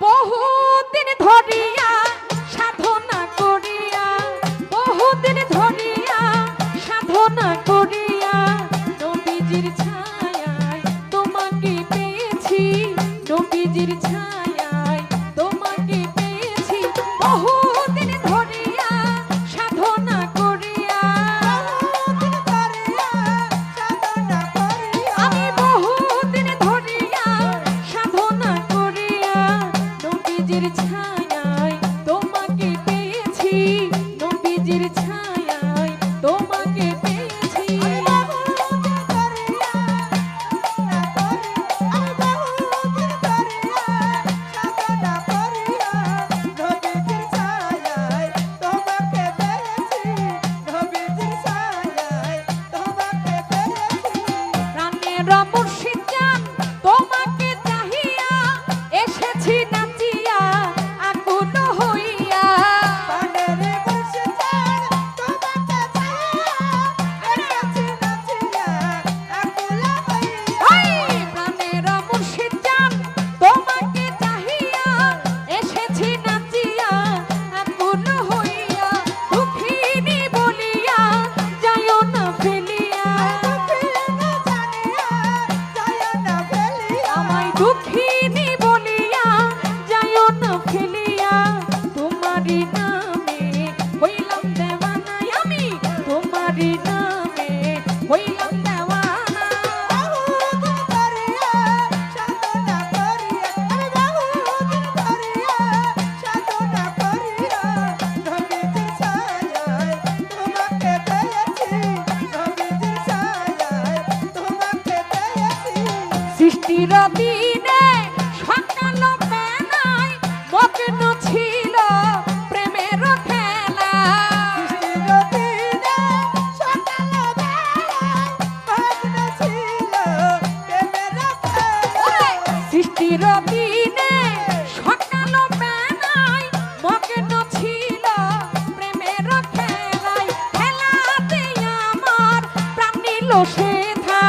বহুদিন ধরিয়া সাধনা করিয়া, বহুদিন ধরিয়া সাধনা করিয়া নবীজির ছায়ায় তোমাকে পেয়েছি, নবীজির ছায়ায় তোমাকে পেয়েছি। বহুদিন ধরিয়া সাধনা করিয়া, আমি বহুদিন ধরিয়া সাধনা করিয়া নবীজির ছায়ায় তোমাকে পেয়েছি, নবীজির ছায়ায় তোমাকে পেয়েছি। প্রাণের মুর্শিদ জান তোমাকে চাহিয়া এসেছি নাচিয়া আকুল হইয়া। প্রাণের মুর্শিদ জান তোমাকে চাহিয়া এসেছি নাচিয়া আকুল হইয়া। দুঃখিনী বলিয়া যাইও না ফেলিয়া, আমায় দুঃখিনী বলিয়া যাইও না ফেলিয়া। তোমারই নামে হইলাম দেওয়ানা, আমি তোমারই নামে হইলাম দেওয়ানা। সৃষ্টির দিনে সকাল বেলায় মগ্ন ছিল প্রেমের খেলা। সৃষ্টির দিনে সকাল বেলায় মগ্ন ছিল প্রেমের খেলায়। খেলাতে আমার প্রাণ নিল সেথা,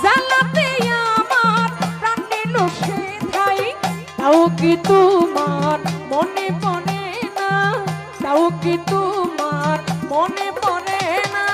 জ্বালাতে আমার প্রাণ নিল সেথাই। তাও কি তোমার মনে পড়ে না, তাও কি তোমার মনে পড়ে না।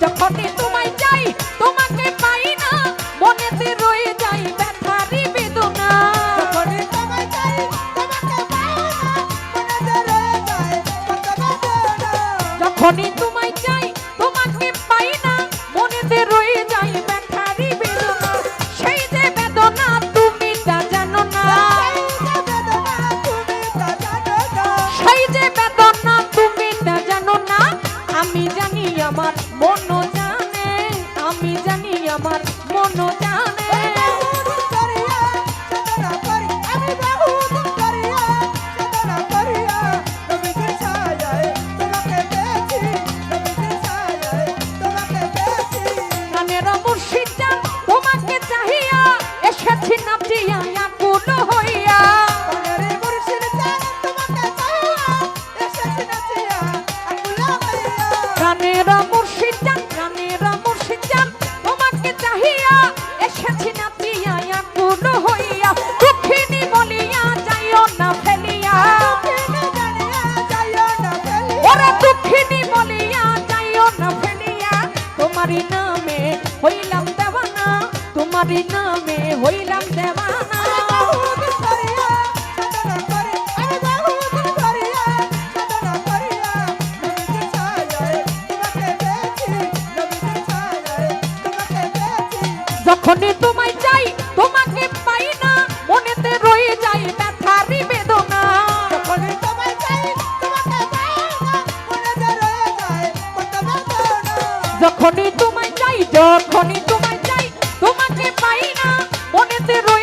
যখনই তোমায় চাই তোমাকে পাই না, মনেতে রয়ে যায় ব্যথারি বেদনা। যখনই তোমায় চাই তোমাকে পাই না, মনেতে রয়ে যায় ব্যথারি বেদনা। সেই যে বেদনা তুমি তা জানো না, সেই যে বেদনা তুমি তা জানো না। আমি জানি আমার মন জানে, আমি জানি আমার মন জানে। প্রাণের মুর্শিদ জান তোমাকে চাহিয়া এসেছি নাচিয়া আকুল হইয়া। প্রাণের মুর্শিদ জান, প্রাণের মুর্শিদ জান তোমাকে চাহিয়া এসেছি নাচিয়া আকুল হইয়া। দুঃখিনী বলিয়া যাইও না ফেলিয়া, ওরে দুঃখিনী বলিয়া যাইও না ফেলিয়া। তোমারই নামে হইলাম দেওয়ানা, তোমারই নামে হইলাম দেওয়ানা। যখনই তোমায় চাই তোমাকে পাই না, মনেতে রয়ে যায় ব্যথারি বেদনা। যখনই তোমায় চাই, যখনই তোমায় চাই তোমাকে পাই না, মনেতে রয়ে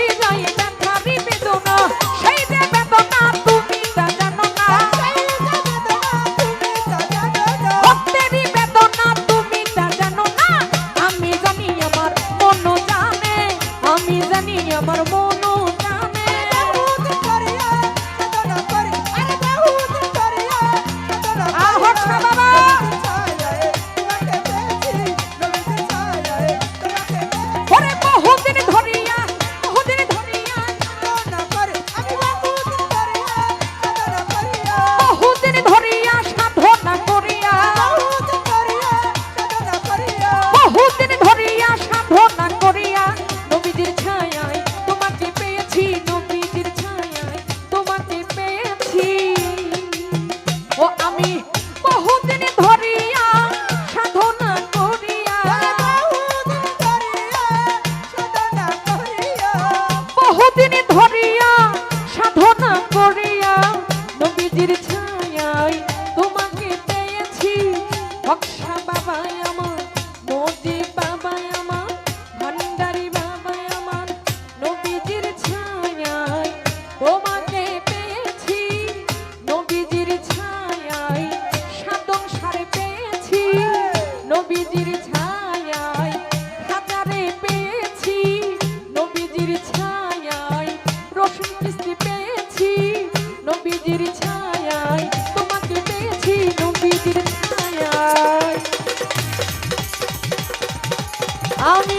আমি